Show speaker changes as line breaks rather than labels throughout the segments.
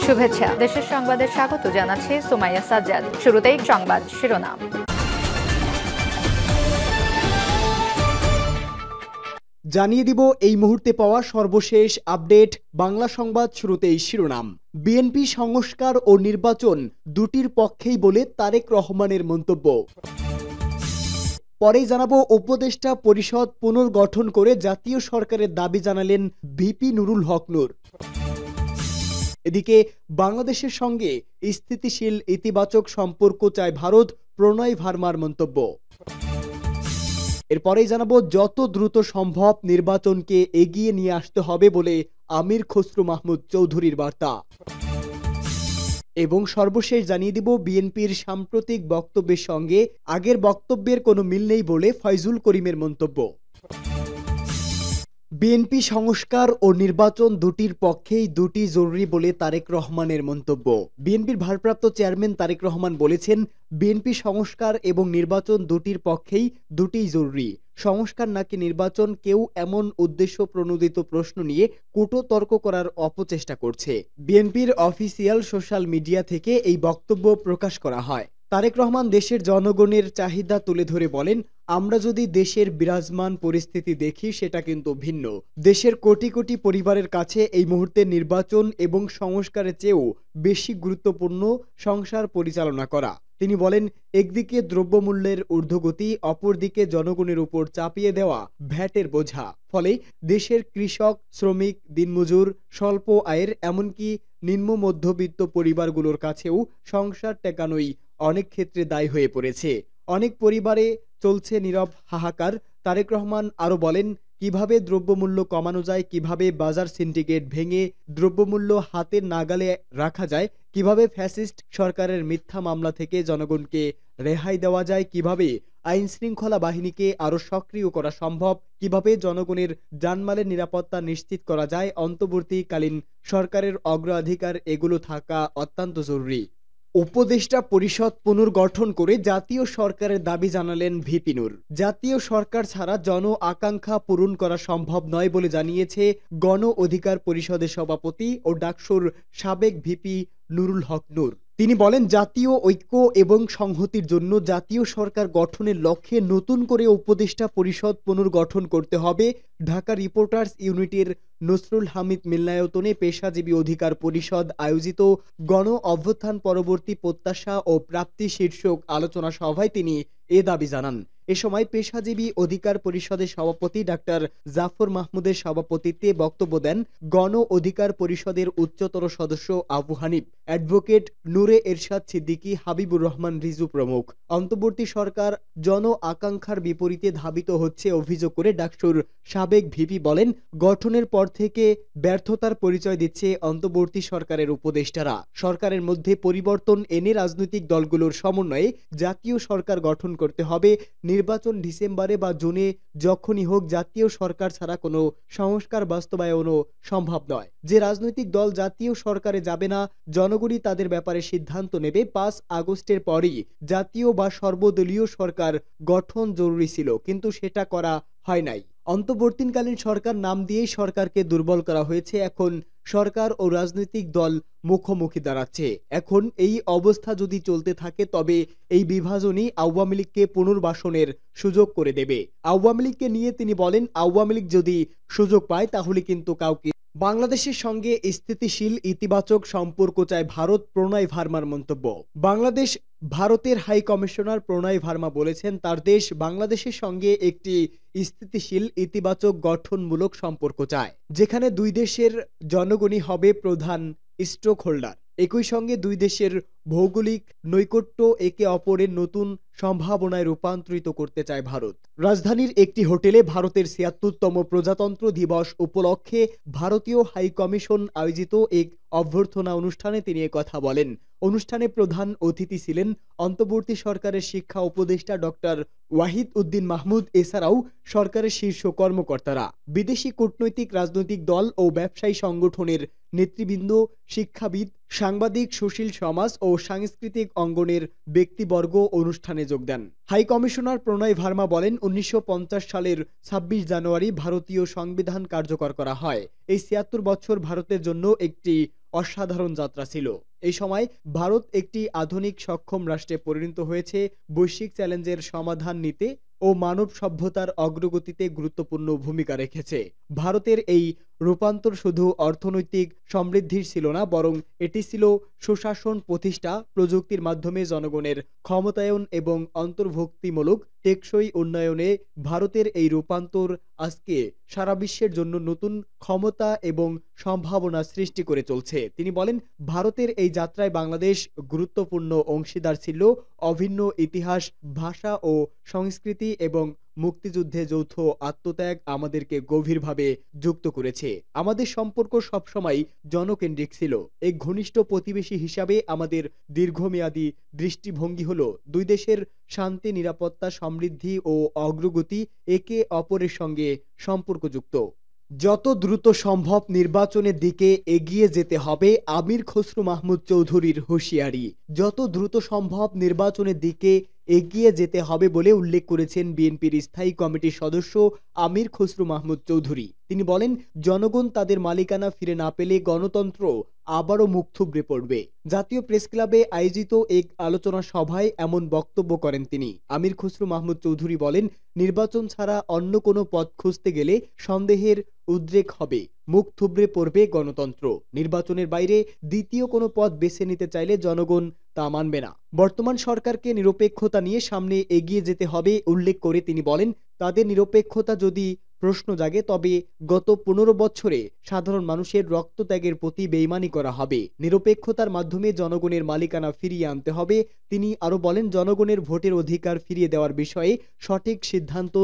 শুভেচ্ছা। দেশের সংবাদে স্বাগত জানাচ্ছি সুমাইয়া সাজ্জাদ। শুরুতেই সংবাদ শিরোনাম।
জানিয়ে দিব এই মুহূর্তে পাওয়া সর্বশেষ আপডেট বাংলা সংবাদ। শুরুতেই শিরোনাম। বিএনপি সংস্কার ও নির্বাচন দুটির পক্ষেই বলে তারেক রহমানের মন্তব্য। পরেই জানাবো উপদেষ্টা পরিষদ পুনর্গঠন করে জাতীয় সরকারের দাবি জানালেন ভিপি নুরুল হক নূর। এদিকে বাংলাদেশের সঙ্গে স্থিতিশীল ইতিবাচক সম্পর্ক চায় ভারত, প্রণয় ভার্মার মন্তব্য। এরপরেই জানাবো যত দ্রুত সম্ভব নির্বাচনকে এগিয়ে নিয়ে আসতে হবে বলে আমির খসরু মাহমুদ চৌধুরীর বার্তা। এবং সর্বশেষ জানিয়ে দিব বিএনপির সাম্প্রতিক বক্তব্যের সঙ্গে আগের বক্তব্যের কোনো মিল নেই বলে ফয়জুল করিমের মন্তব্য। বিএনপি সংস্কার ও নির্বাচন দুটির পক্ষেই দুটি জরুরি বলে তারেক রহমানের মন্তব্য। বিএনপির ভারপ্রাপ্ত চেয়ারম্যান তারেক রহমান বলেছেন, বিএনপি সংস্কার এবং নির্বাচন দুটির পক্ষেই দুটিই জরুরি। সংস্কার নাকি নির্বাচন, কেউ এমন উদ্দেশ্য প্রণোদিত প্রশ্ন নিয়ে কূট তর্ক করার অপচেষ্টা করছে। বিএনপির অফিসিয়াল সোশ্যাল মিডিয়া থেকে এই বক্তব্য প্রকাশ করা হয়। তারেক রহমান দেশের জনগণের চাহিদা তুলে ধরে বলেন, আমরা যদি দেশের বিরাজমান পরিস্থিতি দেখি সেটা কিন্তু ভিন্ন। দেশের কোটি কোটি পরিবারের কাছে এই মুহূর্তে নির্বাচন এবং সংস্কারের চেয়েও বেশি গুরুত্বপূর্ণ সংসার পরিচালনা করা। তিনি বলেন, একদিকে দ্রব্যমূল্যের ঊর্ধ্বগতি, অপরদিকে জনগণের উপর চাপিয়ে দেওয়া ভ্যাটের বোঝা। ফলে দেশের কৃষক, শ্রমিক, দিনমজুর, স্বল্প আয়ের এমনকি নিম্ন মধ্যবিত্ত পরিবারগুলোর কাছেও সংসার টেকানোই অনেক ক্ষেত্রে দায়ী হয়ে পড়েছে। অনেক পরিবারে চলছে নীরব হাহাকার। তারেক রহমান আরও বলেন, কিভাবে দ্রব্যমূল্য কমানো যায়, কিভাবে বাজার সিন্ডিকেট ভেঙে দ্রব্যমূল্য হাতের নাগালে রাখা যায়, কিভাবে ফ্যাসিস্ট সরকারের মিথ্যা মামলা থেকে জনগণকে রেহাই দেওয়া যায়, কিভাবে আইন শৃঙ্খলা বাহিনীকে আরও সক্রিয় করা সম্ভব, কিভাবে জনগণের জানমালের নিরাপত্তা নিশ্চিত করা যায়। অন্তর্বর্তীকালীন সরকারের অগ্রাধিকার এগুলো থাকা অত্যন্ত জরুরি। উপদেষ্টা পরিষদ পুনর্গঠন করে জাতীয় সরকারের দাবি জানালেন ভিপি নূর। জাতীয় সরকার ছাড়া জন আকাঙ্ক্ষা পূরণ করা সম্ভব নয় বলে জানিয়েছে গণ অধিকার পরিষদের সভাপতি ও ডাকসুর সাবেক ভিপি নুরুল হক নূর। তিনি বলেন, জাতীয় ঐক্য এবং সংহতির জন্য জাতীয় সরকার গঠনের লক্ষ্যে নতুন করে উপদেষ্টা পরিষদ পুনর্গঠন করতে হবে। ঢাকা রিপোর্টার্স ইউনিটির নসরুল হামিদ মিলনায়তনে পেশাজীবী অধিকার পরিষদ আয়োজিত গণ অভ্যুত্থান পরবর্তী প্রত্যাশা ও প্রাপ্তি শীর্ষক আলোচনা সভায় তিনি এ দাবি জানান। এ সময় পেশাজীবী অধিকার পরিষদের সভাপতি ডাক্তার জাফর মাহমুদের সভাপতিত্বে বক্তব্য দেন গণ অধিকার পরিষদের উচ্চতর সদস্য আবু হানিফ, অ্যাডভোকেট নূরে এরশাদ সিদ্দিকী, হাবিবুর রহমান রিজু প্রমুখ। অন্তর্বর্তী সরকার জন আকাঙ্ক্ষার বিপরীতে ধাবিত হচ্ছে অভিযোগ করে ডাকসুর সাবেক ভিপি বলেন, গঠনের পর থেকে ব্যর্থতার পরিচয় দিচ্ছে অন্তর্বর্তী সরকারের উপদেষ্টারা। সরকারের মধ্যে পরিবর্তন এনে রাজনৈতিক দলগুলোর সমন্বয়ে জাতীয় সরকার গঠন করতে হবে। নির্বাচন ডিসেম্বরে বা জুনে যখনই হোক, জাতীয় সরকার ছাড়া কোনো সংস্কার বাস্তবায়নও সম্ভব নয়। যে রাজনৈতিক দল জাতীয় সরকারে যাবে না, জনগণই তাদের ব্যাপারে সিদ্ধান্ত নেবে। 5 আগস্টের পরই জাতীয় বা সর্বদলীয় সরকার গঠন জরুরি ছিল, কিন্তু সেটা করা হয় নাই। অন্তর্বর্তীকালীন সরকার নাম দিয়েই সরকারকে দুর্বল করা হয়েছে। এখন সরকার ও রাজনৈতিক দল মুখোমুখি দাঁড়াচ্ছে। এখন এই অবস্থা যদি চলতে থাকে তবে এই বিভাজনই আওয়ামী লীগকে পুনর্বাসনের সুযোগ করে দেবে। আওয়ামী লীগকে নিয়ে তিনি বলেন, আওয়ামী লীগ যদি সুযোগ পায় তাহলে কিন্তু কাউকে। বাংলাদেশের সঙ্গে স্থিতিশীল ইতিবাচক সম্পর্ক চায় ভারত, প্রণয় ভার্মার মন্তব্য। বাংলাদেশ ভারতের হাই কমিশনার প্রণয় ভার্মা বলেছেন, তার দেশ বাংলাদেশের সঙ্গে একটি স্থিতিশীল ইতিবাচক গঠনমূলক সম্পর্ক চায়, যেখানে দুই দেশের জনগণই হবে প্রধান স্টেক হোল্ডার। একই সঙ্গে দুই দেশের ভৌগোলিক নৈকট্য একে অপরের নতুন সম্ভাবনায় রূপান্তরিত করতে চায় ভারত। রাজধানীর একটি হোটেলে ভারতের ৭৬তম প্রজাতন্ত্র দিবস উপলক্ষে ভারতীয় হাই কমিশন আয়োজিত এক অভ্যর্থনা অনুষ্ঠানে তিনি কথা বলেন। অনুষ্ঠানে প্রধান অতিথি ছিলেন অন্তর্বর্তী সরকারের শিক্ষা উপদেষ্টা ডক্টর ওয়াহিদ উদ্দিন মাহমুদ। এছাড়াও সরকারের শীর্ষ কর্মকর্তারা, বিদেশি কূটনৈতিক, রাজনৈতিক দল ও ব্যবসায়ী সংগঠনের নেতৃবৃন্দ, শিক্ষাবিদ, সাংবাদিক, সুশীল সমাজ ও সাংস্কৃতিক অঙ্গনের ব্যক্তিবর্গ অনুষ্ঠানে যোগ দেন। হাই কমিশনার প্রণয় ভার্মা বলেন, ১৯৫০ সালের ২৬ জানুয়ারি ভারতীয় সংবিধান কার্যকর করা হয়। এই ৭৬ বছর ভারতের জন্য একটি অসাধারণ যাত্রা ছিল। এই সময় ভারত একটি আধুনিক সক্ষম রাষ্ট্রে পরিণত হয়েছে, বৈশ্বিক চ্যালেঞ্জের সমাধান নিতে ও মানব সভ্যতার অগ্রগতিতে গুরুত্বপূর্ণ ভূমিকা রেখেছে। ভারতের এই রূপান্তর শুধু অর্থনৈতিক সমৃদ্ধির ছিল না, বরং এটি ছিল সুশাসন প্রতিষ্ঠা, প্রযুক্তির মাধ্যমে জনগণের ক্ষমতায়ন এবং অন্তর্ভুক্তিমূলক টেকসই উন্নয়নে। ভারতের এই রূপান্তর আজকে সারা বিশ্বের জন্য নতুন ক্ষমতা এবং সম্ভাবনা সৃষ্টি করে চলছে। তিনি বলেন, ভারতের এই যাত্রায় বাংলাদেশ গুরুত্বপূর্ণ অংশীদার ছিল। অভিন্ন ইতিহাস, ভাষা ও সংস্কৃতি এবং মুক্তিযুদ্ধে যৌথ আত্মত্যাগ আমাদেরকে গভীরভাবে যুক্ত করেছে। আমাদের সম্পর্ক সবসময় জনকেন্দ্রিক ছিল। এক ঘনিষ্ঠ প্রতিবেশী হিসাবে আমাদের দীর্ঘমেয়াদী দৃষ্টিভঙ্গি হলো দুই দেশের শান্তি, নিরাপত্তা, সমৃদ্ধি ও অগ্রগতি একে অপরের সঙ্গে সম্পর্কযুক্ত। যত দ্রুত সম্ভব নির্বাচনের দিকে এগিয়ে যেতে হবে, আমির খসরু মাহমুদ চৌধুরীর হুঁশিয়ারি। যত দ্রুত সম্ভব নির্বাচনের দিকে এগিয়ে যেতে হবে বলে উল্লেখ করেছেন বিএনপির স্থায়ী কমিটির সদস্য আমির খসরু মাহমুদ চৌধুরী। তিনি বলেন, জনগণ তাদের মালিকানা ফিরে না পেলে গণতন্ত্র আবারও মুখ থুবড়ে পড়বে। জাতীয় প্রেস ক্লাবে আয়োজিত এক আলোচনা সভায় এমন বক্তব্য করেন তিনি। আমির খসরু মাহমুদ চৌধুরী বলেন, নির্বাচন ছাড়া অন্য কোনো পথ খুঁজতে গেলে সন্দেহের উদ্রেক হবে, মুখ থুবড়ে পড়বে গণতন্ত্র। নির্বাচনের বাইরে দ্বিতীয় কোনো পথ বেছে নিতে চাইলে জনগণ তা মানবে না। বর্তমান সরকারকে নিরপেক্ষতা নিয়ে সামনে এগিয়ে যেতে হবে উল্লেখ করে তিনি বলেন, তাদের নিরপেক্ষতা যদি প্রশ্ন জাগে তবে গত ১৫ বছরে সাধারণ মানুষের রক্তত্যাগের প্রতি বেইমানি করা হবে। নিরপেক্ষতার মাধ্যমে জনগণের মালিকানা ফিরিয়ে আনতে হবে। তিনি আরো বলেন, জনগণের ভোটের অধিকার ফিরিয়ে দেওয়ার বিষয়ে সঠিক সিদ্ধান্ত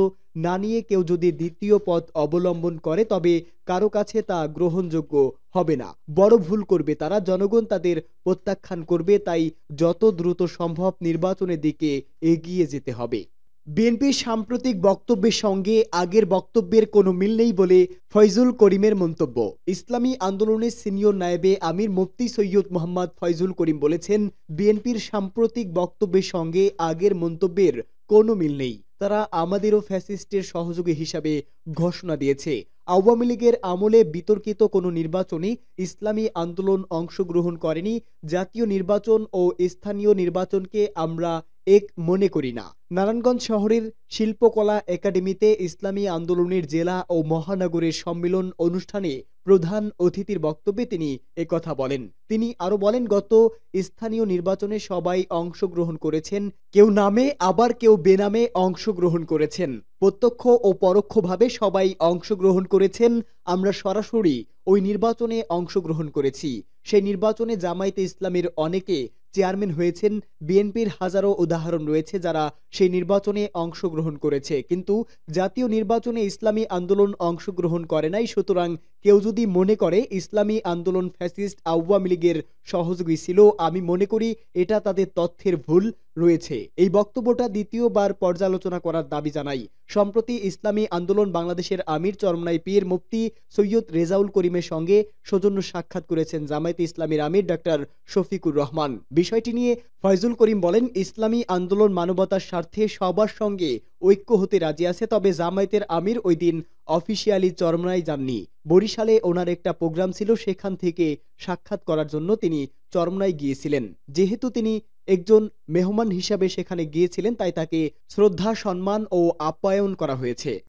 না নিয়ে কেউ যদি দ্বিতীয় পথ অবলম্বন করে তবে কারো কাছে তা গ্রহণযোগ্য হবে না। বড় ভুল করবে তারা, জনগণ তাদের প্রত্যাখ্যান করবে। তাই যত দ্রুত সম্ভব নির্বাচনের দিকে এগিয়ে যেতে হবে। বিএনপির সাম্প্রতিক বক্তব্যের সঙ্গে আগের বক্তব্যের কোনো মিল নেই বলে ফয়জুল করিমের মন্তব্য। ইসলামী আন্দোলনের সিনিয়র নায়েবে আমির মুফতি সৈয়দ মোহাম্মদ ফয়জুল করিম বলেছেন, বিএনপির সাম্প্রতিক বক্তব্যের সঙ্গে আগের মন্তব্যের কোনো মিল নেই। তারা আমাদেরও ফ্যাসিস্টের সহযোগী হিসাবে ঘোষণা দিয়েছে। আওয়ামী লীগের আমলে বিতর্কিত কোনো নির্বাচনে ইসলামী আন্দোলন অংশগ্রহণ করেনি। জাতীয় নির্বাচন ও স্থানীয় নির্বাচনকে আমরা এক মনে করি না। নারায়ণগঞ্জ শহরের শিল্পকলা একাডেমিতে ইসলামী আন্দোলনের জেলা ও মহানগরের সম্মেলন অনুষ্ঠানে প্রধান অতিথির বক্তব্যে তিনি একথা বলেন। তিনি আরো বলেন, গত স্থানীয় নির্বাচনে সবাই অংশগ্রহণ করেছেন, কেউ নামে আবার কেউ বেনামে অংশগ্রহণ করেছেন। প্রত্যক্ষ ও পরোক্ষভাবে সবাই অংশগ্রহণ করেছেন। আমরা সরাসরি ওই নির্বাচনে অংশগ্রহণ করেছি। সেই নির্বাচনে জামায়াতে ইসলামীর অনেকে চেয়ারম্যান হয়েছেন। বিএনপির হাজারো উদাহরণ রয়েছে যারা সেই নির্বাচনে অংশগ্রহণ করেছে, কিন্তু জাতীয় নির্বাচনে ইসলামী আন্দোলন অংশগ্রহণ করে নাই। সুতরাং কেউ যদি মনে করে ইসলামী আন্দোলন ফ্যাসিস্ট আওয়ামী লীগের সহযোগী ছিল, আমি মনে করি এটা তাদের তথ্যের ভুল রয়েছে। এই বক্তব্যটা দ্বিতীয়বার পর্যালোচনা করার দাবি জানাই। সম্প্রতি ইসলামী আন্দোলন বাংলাদেশের আমির চরমনাই পীর মুফতি সৈয়দ রেজাউল করিমের সঙ্গে সৌজন্য সাক্ষাৎ করেছেন জামায়াতে ইসলামীর আমির ডক্টর শফিকুর রহমান। বিষয়টি নিয়ে ফয়জুল করিম বলেন, ইসলামী আন্দোলন মানবতার স্বার্থে সবার সঙ্গে ঐক্য হতে রাজি আছে, তবে জামায়াতের আমির ওই দিন অফিসিয়ালি চরমনাই যাননি। বরিশালে ওনার একটা প্রোগ্রাম ছিল, সেখান থেকে সাক্ষাৎ করার জন্য তিনি চরমনাই গিয়েছিলেন। যেহেতু তিনি একজন মেহমান হিসাবে সেখানে গিয়েছিলেন, তাই তাকে শ্রদ্ধা, সম্মান ও আপ্যায়ন করা হয়েছে।